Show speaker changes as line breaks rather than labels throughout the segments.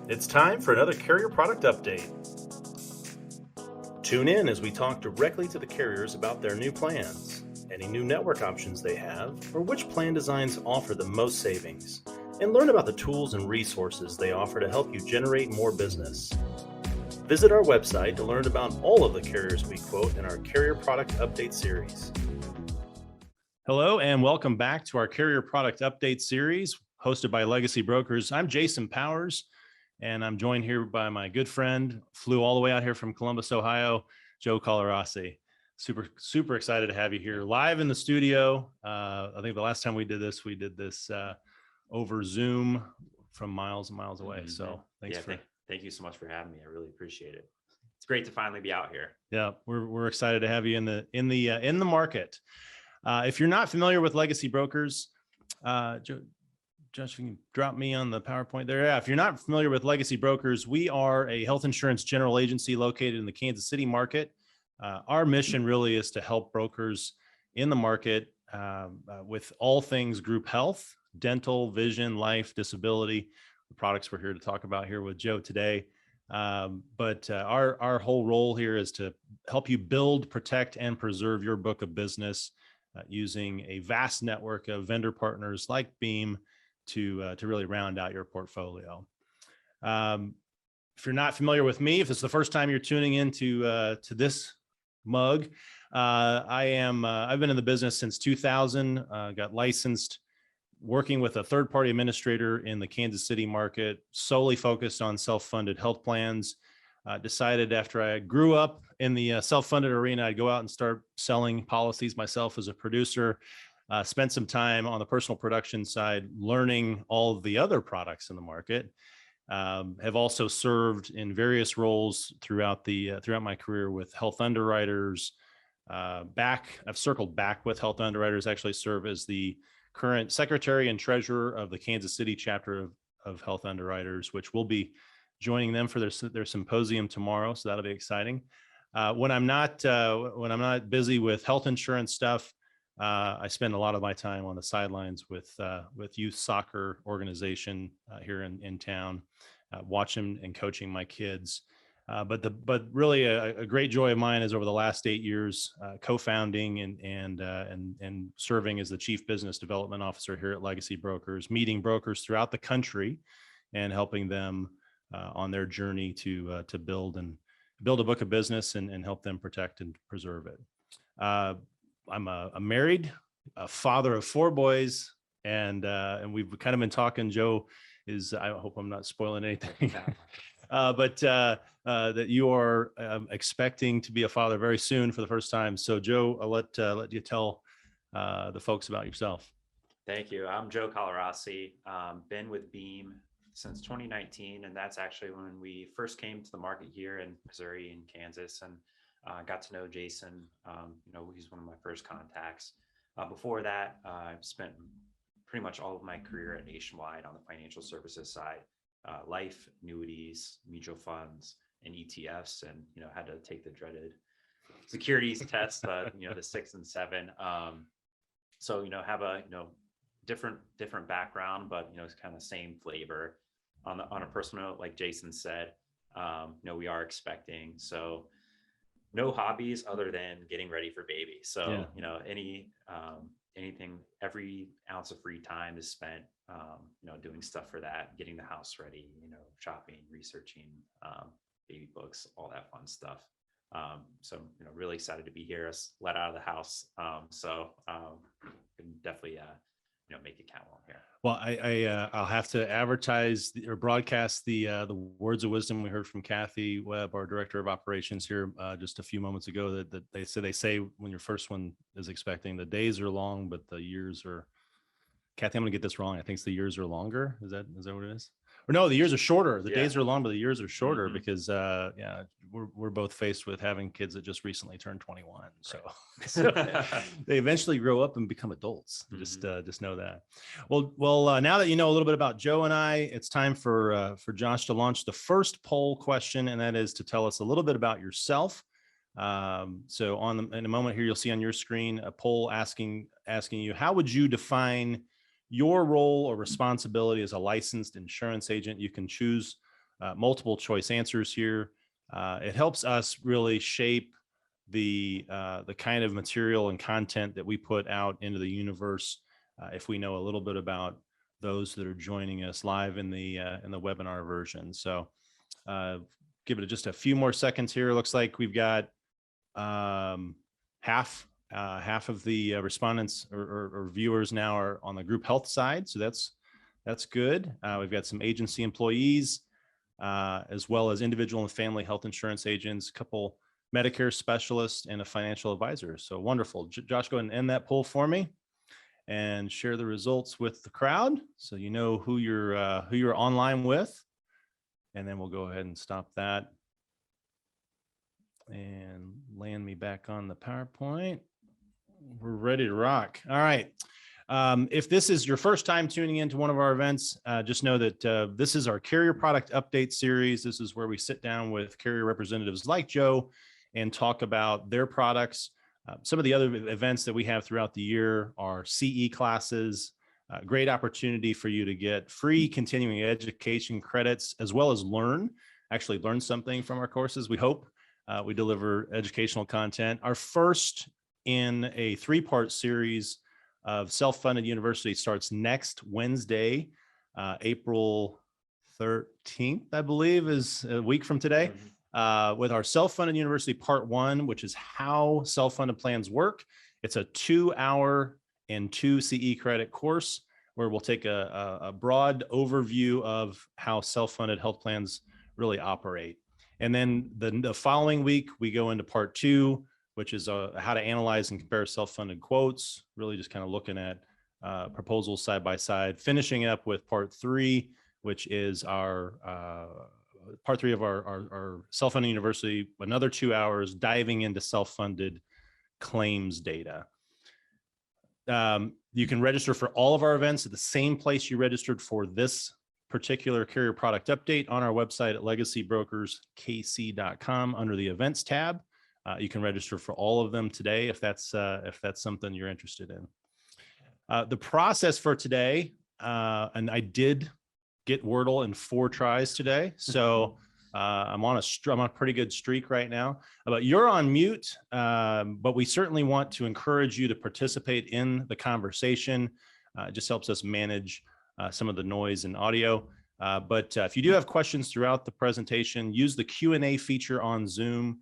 It's time for another carrier product update. Tune in as we talk directly to the carriers about their new plans, any new network options they have, or which plan designs offer the most savings, and learn about the tools and resources they offer to help you generate more business. Visit our website to learn about all of the carriers we quote in our Carrier Product Update series. Hello, and welcome back to our Carrier Product Update series hosted by Legacy Brokers. I'm Jason Powers, and I'm joined here by my good friend, flew all the way out here from Columbus, Ohio, Joe Colarossi. Super excited to have you here live in the studio. I think the last time we did this over Zoom from miles and miles away. So thanks
thank you so much for having me. I really appreciate it. It's great to finally be out here.
Yeah, we're excited to have you in the market. If you're not familiar with Legacy Brokers, Josh, you can drop me on the PowerPoint there. Yeah, if you're not familiar with Legacy Brokers, we are a health insurance general agency located in the Kansas City market. Our mission really is to help brokers in the market with all things group health, dental, vision, life, disability, the products we're here to talk about here with Joe today. But our whole role here is to help you build, protect, and preserve your book of business using a vast network of vendor partners like Beam to really round out your portfolio. If you're not familiar with me, if it's the first time you're tuning into to this mug, I've been in the business since 2000. Got licensed working with a third-party administrator in the Kansas City market, solely focused on self-funded health plans. Decided after I grew up in the self-funded arena, I'd go out and start selling policies myself as a producer. Spent some time on the personal production side, learning all of the other products in the market. Have also served in various roles throughout my career with health underwriters. I've circled back with health underwriters. Actually, serve as the current secretary and treasurer of the Kansas City chapter of health underwriters, which will be joining them for their symposium tomorrow. So that'll be exciting. When I'm not busy with health insurance stuff, I spend a lot of my time on the sidelines with youth soccer organization here in town, watching and coaching my kids. But really a great joy of mine is over the last 8 years, co-founding and serving as the chief business development officer here at Legacy Brokers, meeting brokers throughout the country and helping them on their journey to build a book of business and help them protect and preserve it. I'm married, a father of 4 boys, and we've kind of been talking. Joe is, I hope I'm not spoiling anything, but that you are expecting to be a father very soon for the first time. So Joe, I'll let you tell the folks about yourself.
Thank you. I'm Joe Colarossi. Been with Beam since 2019, and that's actually when we first came to the market here in Missouri and Kansas, and got to know Jason. He's one of my first contacts. Before that, I've spent pretty much all of my career at Nationwide on the financial services side, life, annuities, mutual funds, and ETFs, and had to take the dreaded securities test, the 6 and 7. So have a different background, but it's kind of same flavor. On a personal note, like Jason said, we are expecting, so no hobbies other than getting ready for baby. So, yeah. Anything, every ounce of free time is spent, doing stuff for that, getting the house ready, shopping, researching, baby books, all that fun stuff. So, really excited to be here, let out of the house. Can definitely, make it count well here.
Well, I'll have to advertise or broadcast the words of wisdom we heard from Kathy Webb, our director of operations here, just a few moments ago. That they say when your first one is expecting, the days are long, but the years are. Kathy, I'm gonna get this wrong. I think the years are longer. Is that what it is? Or no, the years are shorter. The days are long, but the years are shorter because we're both faced with having kids that just recently turned 21. So they eventually grow up and become adults. Just know that. Well, now that you know a little bit about Joe and I, it's time for Josh to launch the first poll question, and that is to tell us a little bit about yourself. So in a moment here, you'll see on your screen a poll asking you, how would you define your role or responsibility as a licensed insurance agent? You can choose multiple choice answers here. It helps us really shape the kind of material and content that we put out into the universe. If we know a little bit about those that are joining us live in the webinar version. So give it just a few more seconds here. Looks like we've got half of the respondents or viewers now are on the group health side. So that's good. We've got some agency employees, as well as individual and family health insurance agents, a couple Medicare specialists, and a financial advisor. So wonderful. Josh, go ahead and end that poll for me and share the results with the crowd so you know who you're online with. And then we'll go ahead and stop that and land me back on the PowerPoint. We're ready to rock. All right. If this is your first time tuning into one of our events, just know that this is our carrier product update series. This is where we sit down with carrier representatives like Joe and talk about their products. Some of the other events that we have throughout the year are CE classes, great opportunity for you to get free continuing education credits, as well as actually learn something from our courses. We hope we deliver educational content. Our first in a 3-part series of self-funded university starts next Wednesday, April 13th, I believe, is a week from today. With our self-funded university part 1, which is how self-funded plans work. It's a 2-hour and 2 CE credit course where we'll take a broad overview of how self-funded health plans really operate. And then the following week, we go into part 2, which is how to analyze and compare self-funded quotes, really just kind of looking at proposals side by side, finishing up with part 3, which is our part 3 of our self-funded university, another 2 hours diving into self-funded claims data. You can register for all of our events at the same place you registered for this particular carrier product update on our website at legacybrokerskc.com under the events tab. You can register for all of them today if that's something you're interested in. The process for today, and I did get Wordle in 4 tries today, so I'm on a pretty good streak right now. But you're on mute, but we certainly want to encourage you to participate in the conversation. It just helps us manage some of the noise and audio. But if you do have questions throughout the presentation, use the Q&A feature on Zoom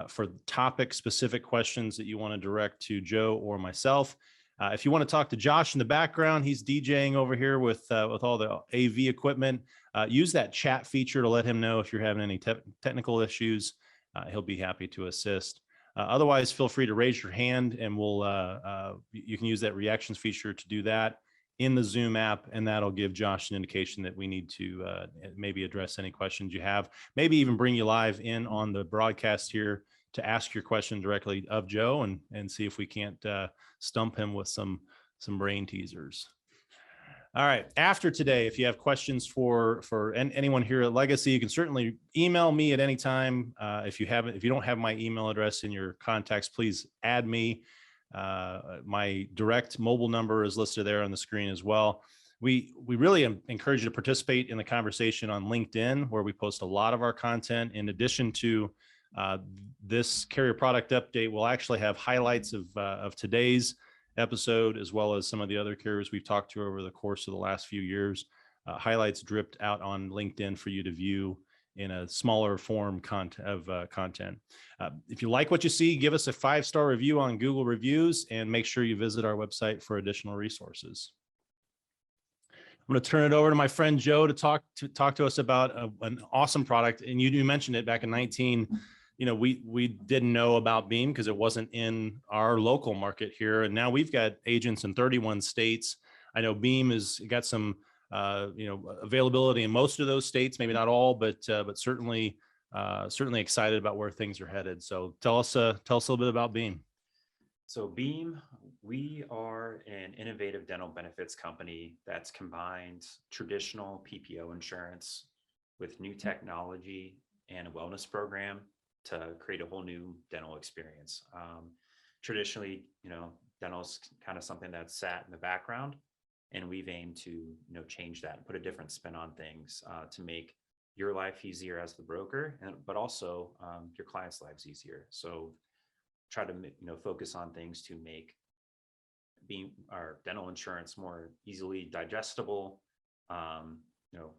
for topic-specific questions that you want to direct to Joe or myself. If you want to talk to Josh in the background, he's DJing over here with all the AV equipment. Use that chat feature to let him know if you're having any technical issues. He'll be happy to assist. Otherwise, feel free to raise your hand, and you can use that reactions feature to do that in the Zoom app, and that'll give Josh an indication that we need to maybe address any questions you have, maybe even bring you live in on the broadcast here to ask your question directly of Joe and see if we can't stump him with some brain teasers. All right. After today, if you have questions for anyone here at Legacy, you can certainly email me at any time. If you don't have my email address in your contacts, please add me. My direct mobile number is listed there on the screen as well. We really encourage you to participate in the conversation on LinkedIn, where we post a lot of our content. In addition to this carrier product update, we'll actually have highlights of today's episode, as well as some of the other carriers we've talked to over the course of the last few years. Highlights dripped out on LinkedIn for you to view in a smaller form content. If you like what you see, give us a 5-star review on Google Reviews, and make sure you visit our website for additional resources. I'm going to turn it over to my friend Joe to talk to us about an awesome product. And you mentioned it back in 19. We didn't know about Beam because it wasn't in our local market here, and now we've got agents in 31 states. I know Beam has got some availability in most of those states, maybe not all, but certainly excited about where things are headed. So tell us a little bit about Beam.
So Beam, we are an innovative dental benefits company that's combined traditional PPO insurance with new technology and a wellness program to create a whole new dental experience. Traditionally, dental is kind of something that's sat in the background, and we've aimed to change that and put a different spin on things to make your life easier as the broker, but also your clients' lives easier. So try to focus on things to make being our dental insurance more easily digestible,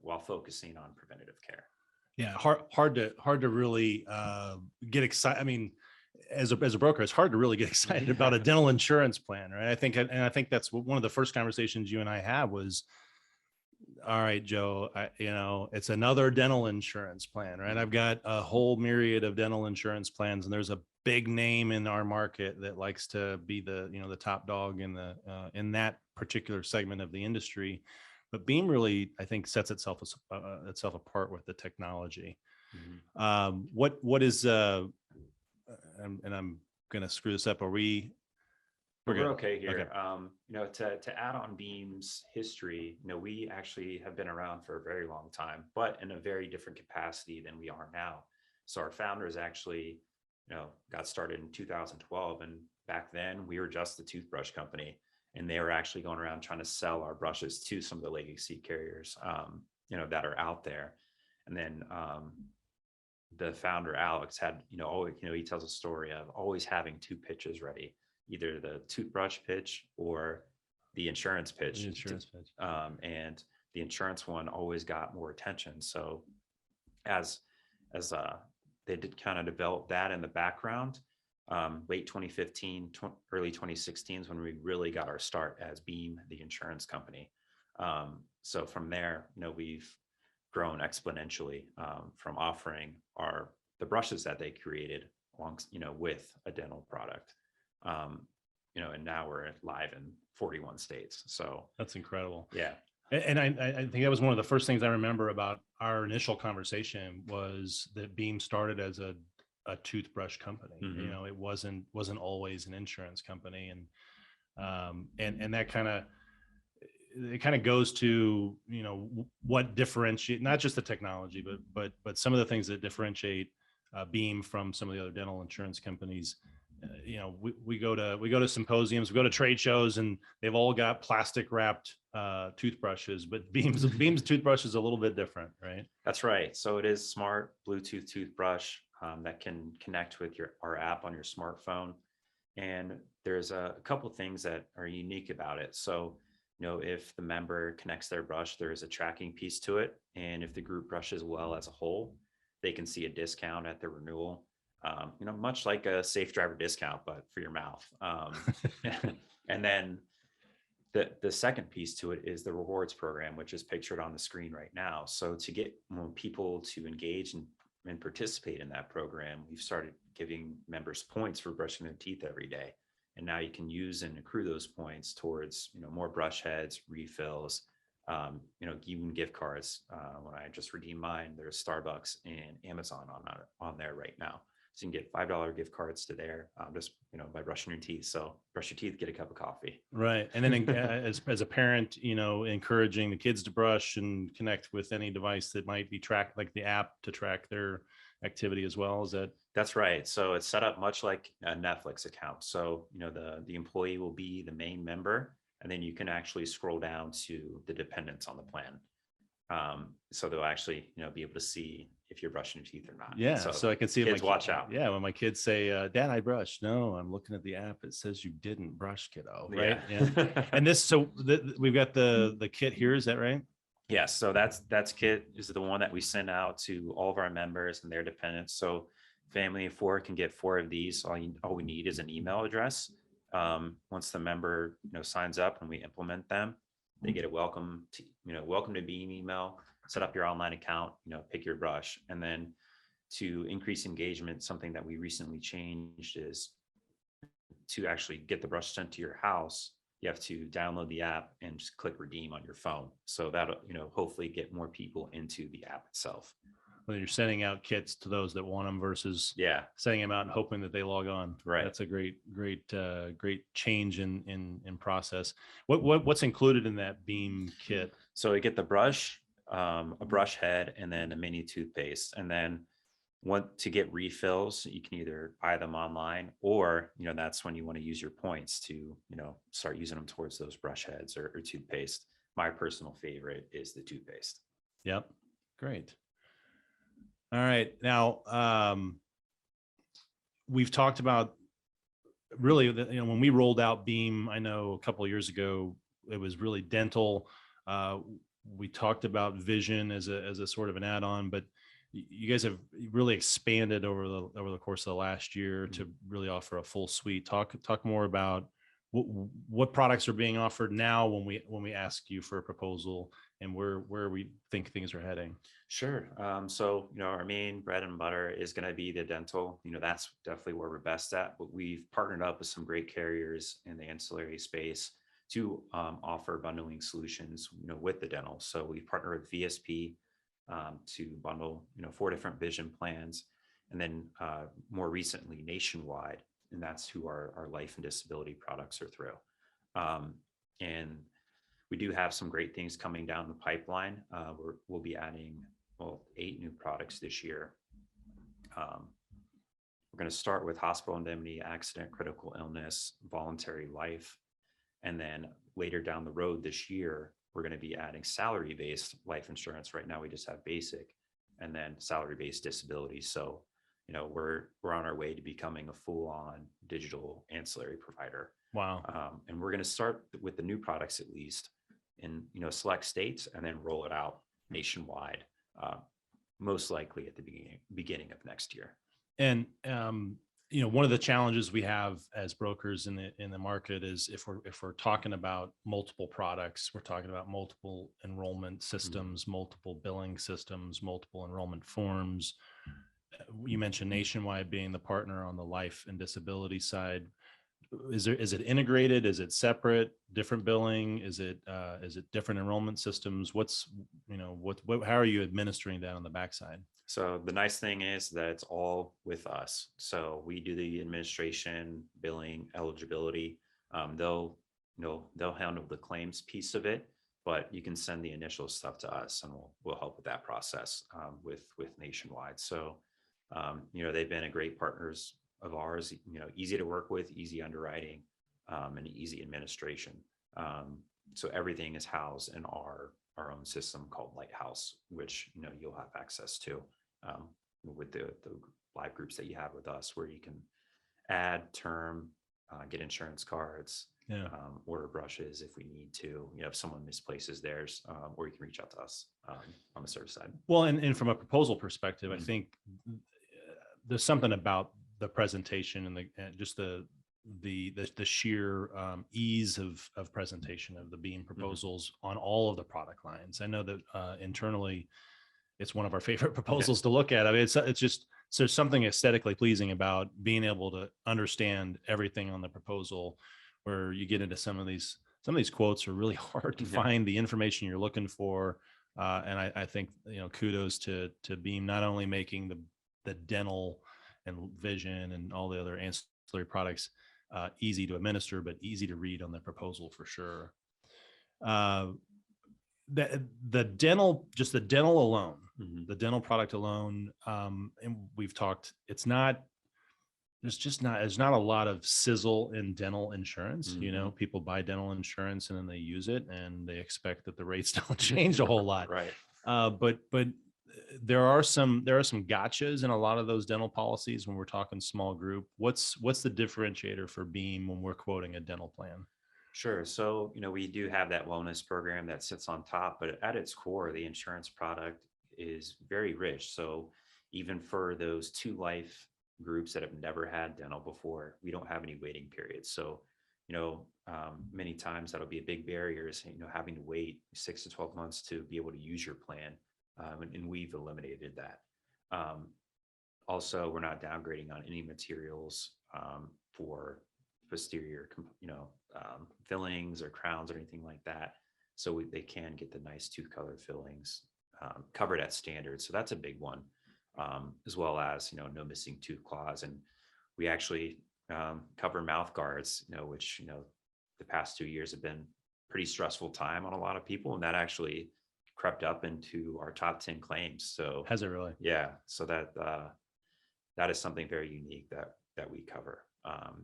while focusing on preventative care.
Yeah, hard to really get excited. I mean, as a broker, it's hard to really get excited about a dental insurance plan, right? I think that's one of the first conversations you and I had was, all right, Joe, it's another dental insurance plan, right? I've got a whole myriad of dental insurance plans, and there's a big name in our market that likes to be the top dog in that particular segment of the industry. But Beam really, I think, sets itself apart with the technology.
Mm-hmm.
What is and I'm gonna screw this up. We're good.
Okay here.
Okay.
To add on Beam's history, we actually have been around for a very long time, but in a very different capacity than we are now. So our founders actually, got started in 2012, and back then we were just the toothbrush company, and they were actually going around trying to sell our brushes to some of the legacy carriers, that are out there. And then the founder Alex had, always, he tells a story of always having two pitches ready, either the toothbrush pitch or the insurance pitch. And the insurance one always got more attention. So as they did kind of develop that in the background, late 2015, early 2016 is when we really got our start as Beam, the insurance company. So from there, we've grown exponentially, from offering the brushes that they created along, with a dental product. And now we're live in 41 states. So
that's incredible.
Yeah.
And I think that was one of the first things I remember about our initial conversation was that Beam started as a toothbrush company.
Mm-hmm.
It wasn't always an insurance company. And that kind of goes to, what differentiate, not just the technology, but some of the things that differentiate Beam from some of the other dental insurance companies. We go to symposiums, we go to trade shows, and they've all got plastic wrapped toothbrushes, but Beam's toothbrush is a little bit different, right?
That's right. So it is smart Bluetooth toothbrush that can connect with our app on your smartphone. And there's a couple things that are unique about it. So, if the member connects their brush, there is a tracking piece to it. And if the group brushes well as a whole, they can see a discount at the renewal. Much like a safe driver discount, but for your mouth. And then the second piece to it is the rewards program, which is pictured on the screen right now. So to get more people to engage and participate in that program, we've started giving members points for brushing their teeth every day. And now you can use and accrue those points towards, more brush heads, refills, even gift cards. When I just redeemed mine, there's Starbucks and Amazon on there right now. So you can get $5 gift cards to there, just by brushing your teeth. So brush your teeth, get a cup of coffee.
Right, and then as a parent, encouraging the kids to brush and connect with any device that might be tracked, like the app, to track their activity as well. Is that?
That's right. So it's set up much like a Netflix account. So the employee will be the main member, and then you can actually scroll down to the dependents on the plan. So they'll actually, be able to see if you're brushing your teeth or not.
Yeah. So I can see
kids watch out.
Yeah. When my kids say, Dad, I brushed. No, I'm looking at the app. It says you didn't brush, kiddo. Right. Yeah. And we've got the kit here. Is that right?
Yes. So that's kit is the one that we send out to all of our members and their dependents. So family of 4 can get 4 of these. All we need is an email address. Once the member, signs up and we implement them, they get a welcome to Beam email, set up your online account, pick your brush. And then to increase engagement, something that we recently changed is to actually get the brush sent to your house. You have to download the app and just click redeem on your phone. So that'll, hopefully get more people into the app itself.
Well, you're sending out kits to those that want them versus sending them out and hoping that they log on.
Right.
That's a great change in process. What's included in that Beam kit?
So you get the brush, a brush head, and then a mini toothpaste. And then to get refills, you can either buy them online, or, that's when you want to use your points to, start using them towards those brush heads or toothpaste. My personal favorite is the toothpaste.
Yep. Great. All right. Now, we've talked about really, when we rolled out Beam, I know a couple of years ago, it was really dental. Uh, we talked about vision as a sort of an add-on, but you guys have really expanded over the course of the last year to really offer a full suite. Talk more about what products are being offered now when we ask you for a proposal, and where we think things are heading.
Sure. So, our main bread and butter is going to be the dental. That's definitely where we're best at. But we've partnered up with some great carriers in the ancillary space to offer bundling solutions, with the dental. So we've partnered with VSP to bundle, 4 different vision plans, and then more recently Nationwide, and that's who our life and disability products are through. And we do have some great things coming down the pipeline. We'll be adding 8 new products this year. We're going to start with hospital indemnity, accident, critical illness, voluntary life. And then later down the road this year, we're going to be adding salary-based life insurance. Right now, we just have basic, and then salary-based disability. So, we're on our way to becoming a full-on digital ancillary provider.
Wow.
And we're going to start with the new products, at least in select states, and then roll it out nationwide, most likely at the beginning of next year.
And one of the challenges we have as brokers in the market is if we're talking about multiple products, we're talking about multiple enrollment systems, multiple billing systems, multiple enrollment forms. You mentioned Nationwide being the partner on the life and disability side. Is it integrated? Is it separate? Different billing? Is it different enrollment systems? How are you administering that on the backside?
So the nice thing is that it's all with us. So we do the administration, billing, eligibility. They'll handle the claims piece of it, but you can send the initial stuff to us, and we'll help with that process with Nationwide. So they've been a great partners of ours. Easy to work with, easy underwriting, and easy administration. So everything is housed in our own system called Lighthouse, which you'll have access to with the live groups that you have with us, where you can add term, get insurance cards, order brushes if we need to. If someone misplaces theirs, or you can reach out to us on the service side.
Well, and from a proposal perspective, I think there's something about the presentation and just the sheer ease of presentation of the Beam proposals on all of the product lines. I know that internally, it's one of our favorite proposals to look at. I mean, it's just, so there's something aesthetically pleasing about being able to understand everything on the proposal, where you get into some of these quotes are really hard to find the information you're looking for. And I think, kudos to Beam, not only making the dental and vision and all the other ancillary products easy to administer, but easy to read on the proposal for sure. The dental alone, the dental product alone, and we've talked, there's not a lot of sizzle in dental insurance. People buy dental insurance and then they use it and they expect that the rates don't change a whole lot.
Right.
But there are some gotchas in a lot of those dental policies when we're talking small group. What's the differentiator for Beam when we're quoting a dental plan?
Sure. So, we do have that wellness program that sits on top, but at its core, the insurance product is very rich. So even for those 2 life groups that have never had dental before, we don't have any waiting periods. So, many times that'll be a big barrier is, having to wait 6 to 12 months to be able to use your plan. And we've eliminated that. Also, we're not downgrading on any materials for posterior, fillings or crowns or anything like that. So they can get the nice tooth-color fillings covered at standard. So that's a big one, as well as, no missing tooth claws. And we actually cover mouth guards, which, the past 2 years have been pretty stressful time on a lot of people. And that actually crept up into our top 10 claims. So
has it really?
Yeah. So that is something very unique that we cover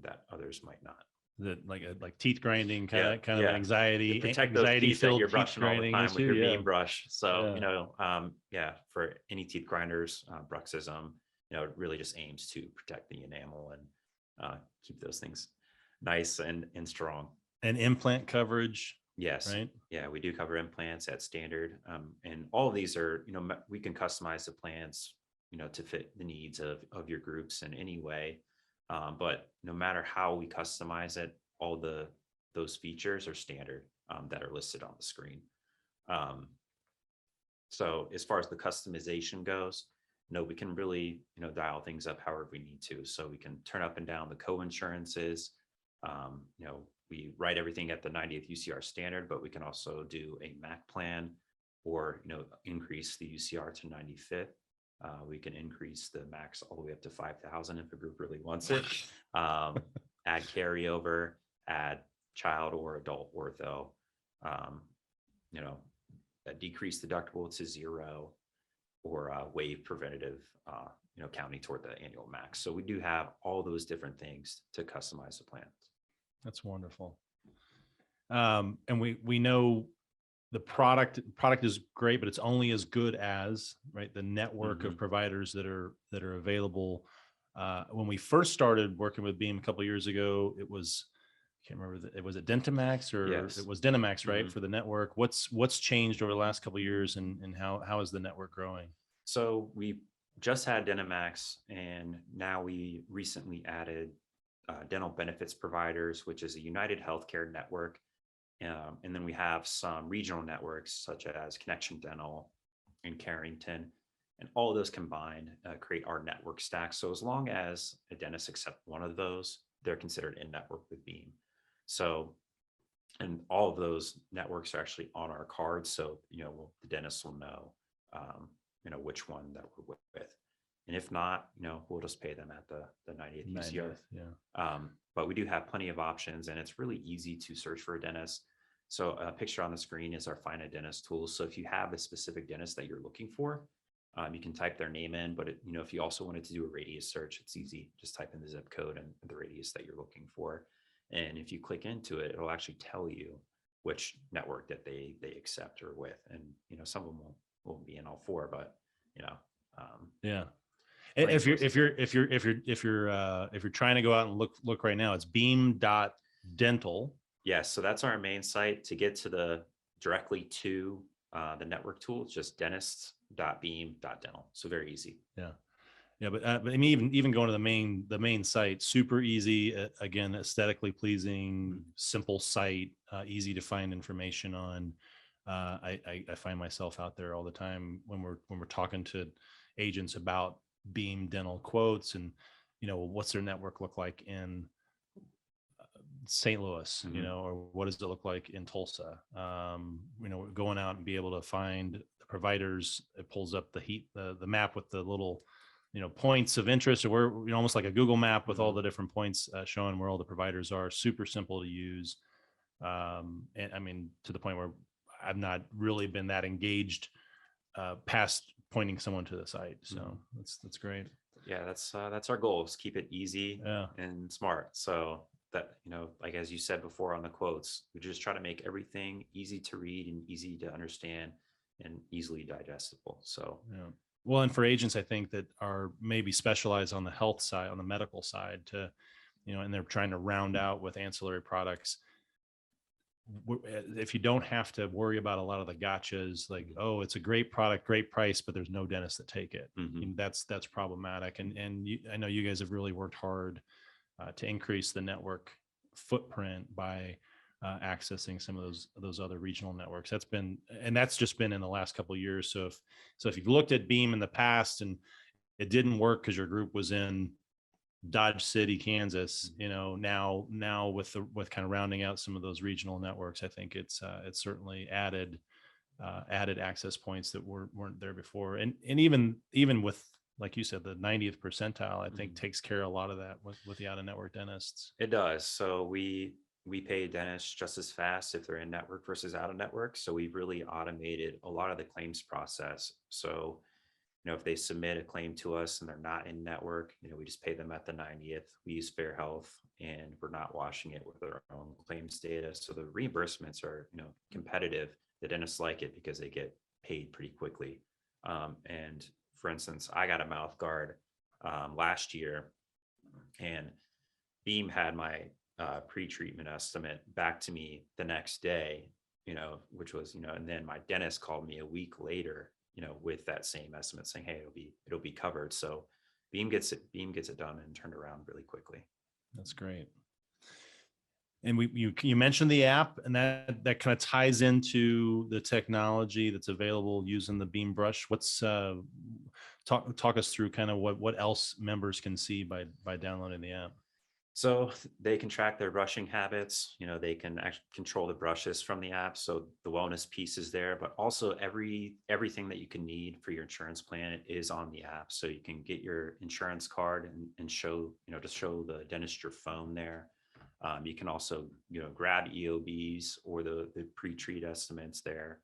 that others might not.
like teeth grinding kind of
Yeah.
anxiety,
Protect those teeth that
filled
you're
teeth
brushing all the
grinding
time with
issue.
your
Yeah.
beam brush. So,
Yeah.
yeah, for any teeth grinders, bruxism, it really just aims to protect the enamel and keep those things nice and strong.
And implant coverage,
Yes.
right?
Yeah, we do cover implants at standard. And all of these are, we can customize the plans, to fit the needs of your groups in any way. But no matter how we customize it, all those features are standard that are listed on the screen. Um, so as far as the customization goes, we can really, dial things up however we need to. So we can turn up and down the co-insurances. We write everything at the 90th UCR standard, but we can also do a MAC plan or, increase the UCR to 95th. We can increase the max all the way up to 5,000 if a group really wants it. Add carryover, add child or adult ortho, you know, decrease deductible to 0 or waive preventative, counting toward the annual max. So we do have all those different things to customize the plan.
That's wonderful. And we know the product is great, but it's only as good as, right, the network of providers that are available. When we first started working with Beam a couple of years ago, it was, I can't remember, it was Dentamax or
Yes.
it was Dynamax, right, for the network. What's changed over the last couple of years, and how is the network growing?
So we just had Dynamax, and now we recently added dental benefits providers, which is a United Healthcare network. And then we have some regional networks such as Connection Dental and Carrington, and all of those combined create our network stack. So as long as a dentist accepts one of those, they're considered in network with Beam. So, and all of those networks are actually on our cards. So, the dentist will know, which one that we're with. And if not, we'll just pay them at the 90th UCR.
Yeah.
But we do have plenty of options, and it's really easy to search for a dentist. So a picture on the screen is our Find a Dentist tool. So if you have a specific dentist that you're looking for, you can type their name in. But if you also wanted to do a radius search, it's easy. Just type in the zip code and the radius that you're looking for. And if you click into it, it'll actually tell you which network that they accept or with. And some of them won't be in all four, but
yeah. If you're trying to go out and look right now, it's beam.dental.
Yes, so that's our main site. To get to directly to the network tool, it's just dentists.beam.dental. So very easy.
Yeah, but I mean, even going to the main site, super easy. Again, aesthetically pleasing, simple site, easy to find information on. I find myself out there all the time when we're talking to agents about Beam dental quotes, and what's their network look like in St. Louis, or what does it look like in Tulsa? Going out and be able to find the providers. It pulls up the map with the little points of interest, or where almost like a Google map with all the different points showing where all the providers are. Super simple to use, and I mean, to the point where I've not really been that engaged past pointing someone to the site. So that's great.
Yeah, that's our goal, is keep it easy and smart. So that, like as you said before on the quotes, we just try to make everything easy to read and easy to understand and easily digestible. So
yeah. Well, and for agents, I think that are maybe specialized on the health side, on the medical side, to and they're trying to round out with ancillary products. If you don't have to worry about a lot of the gotchas, like, oh, it's a great product, great price, but there's no dentists that take it. That's problematic. And I know you guys have really worked hard to increase the network footprint by accessing some of those other regional networks. That's just been in the last couple of years. So if you've looked at Beam in the past and it didn't work because your group was in Dodge City, Kansas, now with kind of rounding out some of those regional networks, I think it's certainly added access points that weren't there before. And even with, like you said, the 90th percentile, I think takes care of a lot of that with the out-of-network dentists.
It does. So we pay dentists just as fast if they're in network versus out of network. So we've really automated a lot of the claims process. So if they submit a claim to us and they're not in network, we just pay them at the 90th. We use Fair Health, and we're not washing it with our own claims data. So the reimbursements are, competitive. The dentists like it because they get paid pretty quickly. And for instance, I got a mouth guard last year, and Beam had my pre-treatment estimate back to me the next day, which was, and then my dentist called me a week later, with that same estimate saying, hey, it'll be covered. So Beam gets it done and turned around really quickly.
That's great. And you mentioned the app, and that kind of ties into the technology that's available using the Beam brush. What's talk us through kind of what else members can see by downloading the app.
So they can track their brushing habits. They can actually control the brushes from the app. So the wellness piece is there, but also everything that you can need for your insurance plan is on the app. So you can get your insurance card and show, just show the dentist your phone there. You can also, grab EOBs or the pre-treat estimates there.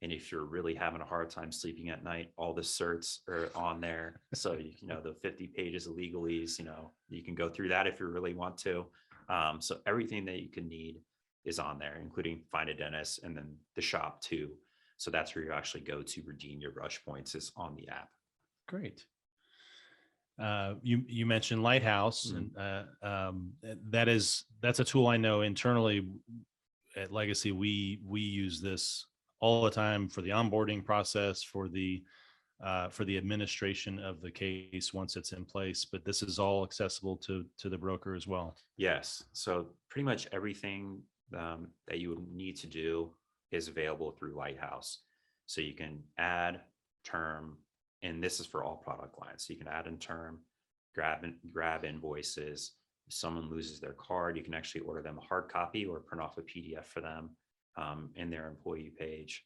And if you're really having a hard time sleeping at night, all the certs are on there. So, the 50 pages of legalese, you can go through that if you really want to. So everything that you can need is on there, including find a dentist and then the shop too. So that's where you actually go to redeem your brush points is on the app.
Great. You mentioned Lighthouse, and that's a tool I know internally at Legacy. We use this all the time for the onboarding process, for the administration of the case once it's in place. But this is all accessible to the broker as well.
Yes. So pretty much everything that you would need to do is available through Lighthouse. So you can add term, and this is for all product lines. So you can add in term, grab invoices. If someone loses their card, you can actually order them a hard copy or print off a PDF for them in their employee page.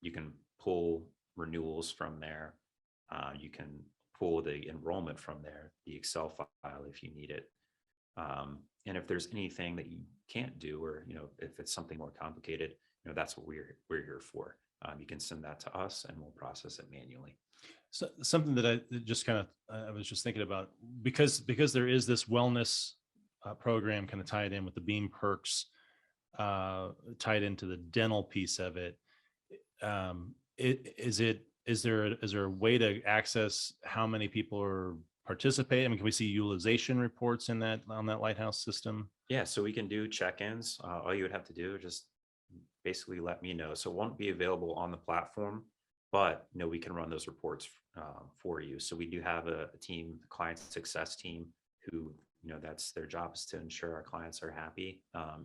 You can pull renewals from there. You can pull the enrollment from there, the Excel file if you need it. And if there's anything that you can't do, or if it's something more complicated, that's what we're here for. You can send that to us, and we'll process it manually.
So something that I just I was just thinking about, because there is this wellness program kind of tied in with the Beam perks, tied into the dental piece of it. Is there a way to access how many people are participating? I mean, can we see utilization reports on that Lighthouse system?
Yeah, so we can do check-ins. All you would have to do is just basically let me know. So it won't be available on the platform, but we can run those reports for you. So we do have a team, a client success team, who that's their job, is to ensure our clients are happy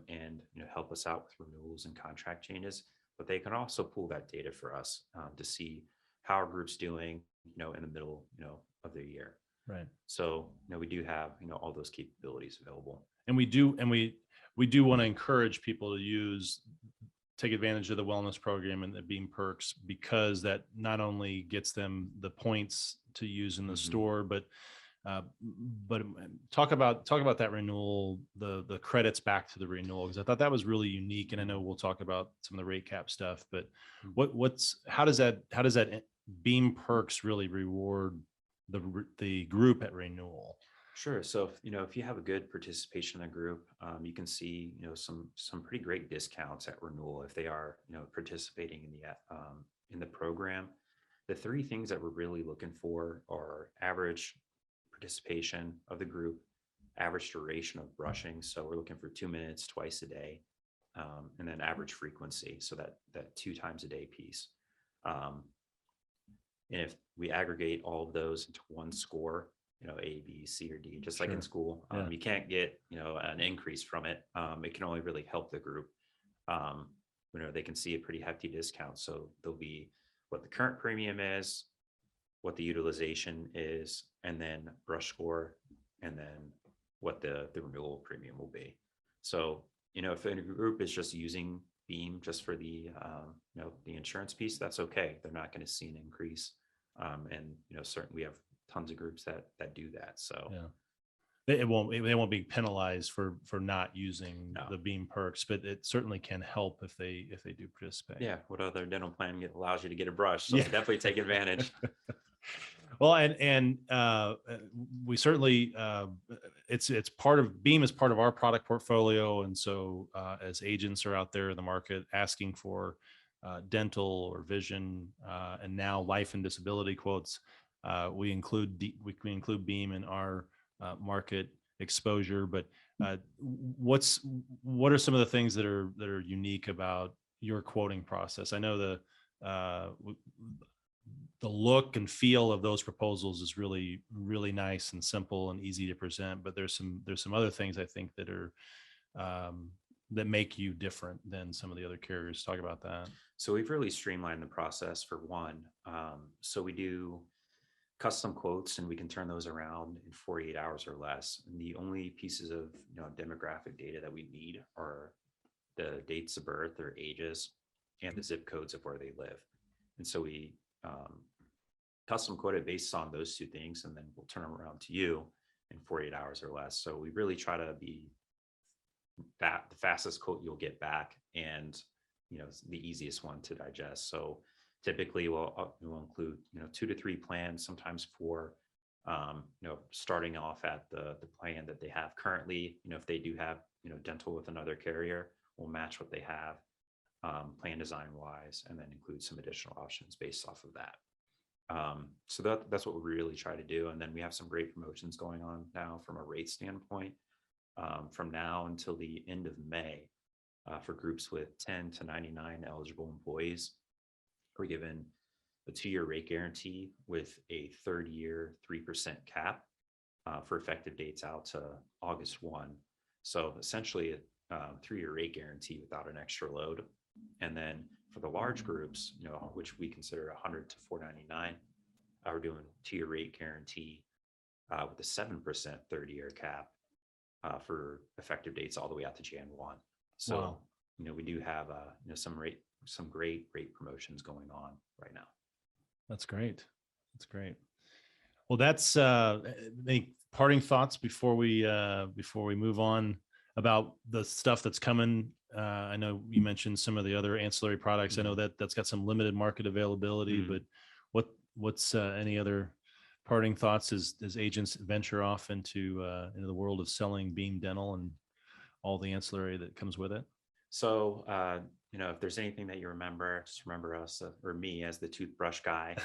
and help us out with renewals and contract changes. But they can also pull that data for us to see how our group's doing, in the middle, of the year.
Right.
So we do have all those capabilities available.
And we do want to encourage people to take advantage of the wellness program and the Beam perks, because that not only gets them the points to use in the store, but talk about that renewal, the credits back to the renewal, because I thought that was really unique. And I know we'll talk about some of the rate cap stuff, but how does that Beam perks really reward the group at renewal?
Sure. So, if you have a good participation in a group, you can see, some pretty great discounts at renewal if they are, participating in the program. The three things that we're really looking for are average participation of the group, average duration of brushing. So we're looking for 2 minutes twice a day, and then average frequency. So that 2 times a day piece. And if we aggregate all of those into one score, A, B, C, or D, just like in school, you can't get, an increase from it. It can only really help the group. They can see a pretty hefty discount. So there'll be what the current premium is, what the utilization is, and then brush score, and then what the renewal premium will be. So, if a group is just using Beam just for the, the insurance piece, that's okay. They're not going to see an increase. And, certainly we have tons of groups that do that. So,
they won't be penalized for not using
No.
the Beam perks, but it certainly can help if they do participate.
Yeah. What other dental plan allows you to get a brush? So
Yeah.
definitely take advantage.
Well, we certainly it's part of Beam is part of our product portfolio, and so as agents are out there in the market asking for dental or vision and now life and disability quotes, we include we include Beam in our market exposure. But what are some of the things that are unique about your quoting process? I know the look and feel of those proposals is really, really nice and simple and easy to present, but there's some other things I think that are that make you different than some of the other carriers. Talk about that.
So we've really streamlined the process for one. So we do custom quotes and we can turn those around in 48 hours or less. And the only pieces of demographic data that we need are the dates of birth, their ages, and the zip codes of where they live. And so we custom quote it based on those two things, and then we'll turn them around to you in 48 hours or less. So we really try to be the fastest quote you'll get back, and the easiest one to digest. So typically we'll include 2 to 3 plans, sometimes 4. Starting off at the plan that they have currently. If they do have dental with another carrier, we'll match what they have plan design wise, and then include some additional options based off of that. So that's what we really try to do. And then we have some great promotions going on now from a rate standpoint. From now until the end of May, for groups with 10 to 99 eligible employees, we're given a 2-year rate guarantee with a 3rd-year 3% cap for effective dates out to August 1. So essentially a 3-year rate guarantee without an extra load. And then for the large groups, which we consider 100 to 499, we're doing 2-year rate guarantee with a 7% 3rd-year cap for effective dates all the way out to Jan 1. So,
wow.
We do have some great rate promotions going on right now.
That's great. That's great. Well, that's any parting thoughts before we move on about the stuff that's coming. I know you mentioned some of the other ancillary products.
Mm-hmm.
I know that's got some limited market availability,
Mm-hmm.
but what's any other parting thoughts as agents venture off into the world of selling Beam Dental and all the ancillary that comes with it?
So, if there's anything that you remember, just remember us or me as the toothbrush guy.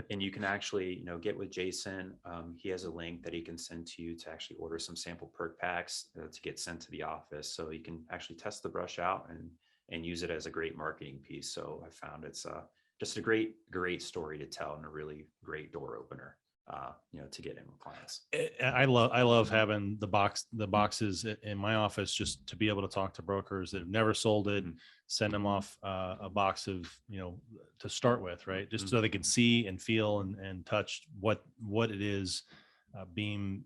And you can actually, get with Jason. He has a link that he can send to you to actually order some sample perk packs to get sent to the office. So you can actually test the brush out and use it as a great marketing piece. So I found it's just a great story to tell and a really great door opener. To get in with clients.
I love having the boxes in my office just to be able to talk to brokers that have never sold it,
Mm-hmm.
send them off a box of, to start with, right? Just
Mm-hmm.
so they can see and feel and touch what it is Beam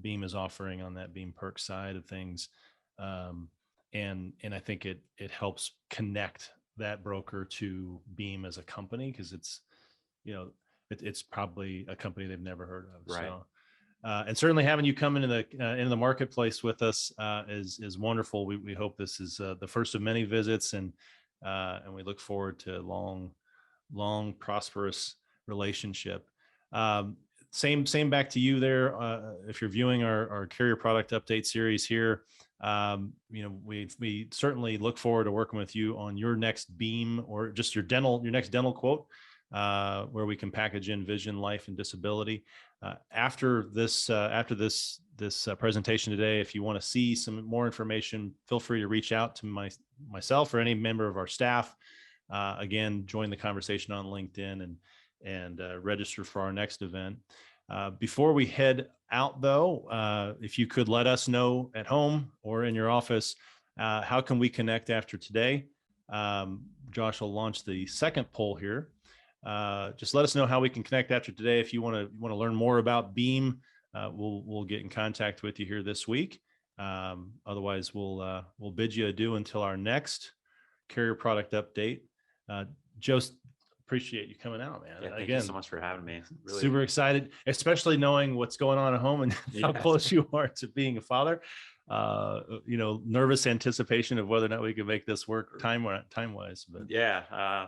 is offering on that Beam perk side of things. And I think it helps connect that broker to Beam as a company, because it's, it's probably a company they've never heard of.
Right.
So, and certainly having you come into the marketplace with us is wonderful. We hope this is the first of many visits, and we look forward to long prosperous relationship. Same back to you there. If you're viewing our carrier product update series here, we certainly look forward to working with you on your next Beam or just your next dental quote. Where we can package in vision, life, and disability. After this presentation today, if you want to see some more information, feel free to reach out to myself or any member of our staff. Again, join the conversation on LinkedIn and register for our next event. Before we head out, though, if you could let us know at home or in your office, how can we connect after today? Josh will launch the second poll here. Just let us know how we can connect after today. If you want to learn more about Beam, we'll get in contact with you here this week. Otherwise, we'll bid you adieu until our next carrier product update. Joe, appreciate you coming out, man.
Yeah, thank
Again,
you so much for having me. Really.
super excited, especially knowing what's going on at home and how
Yeah.
close you are to being a father. Nervous anticipation of whether or not we can make this work time wise. But
Yeah, I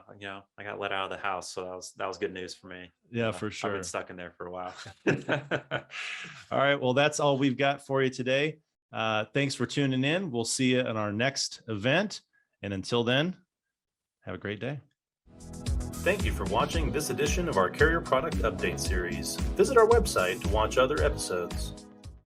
got let out of the house, so that was good news for me.
yeah, for
I've
sure.
been stuck in there for a while.
All right. Well, that's all we've got for you today. Thanks for tuning in. We'll see you in our next event. And until then, have a great day. Thank you for watching this edition of our Carrier Product Update series. Visit our website to watch other episodes.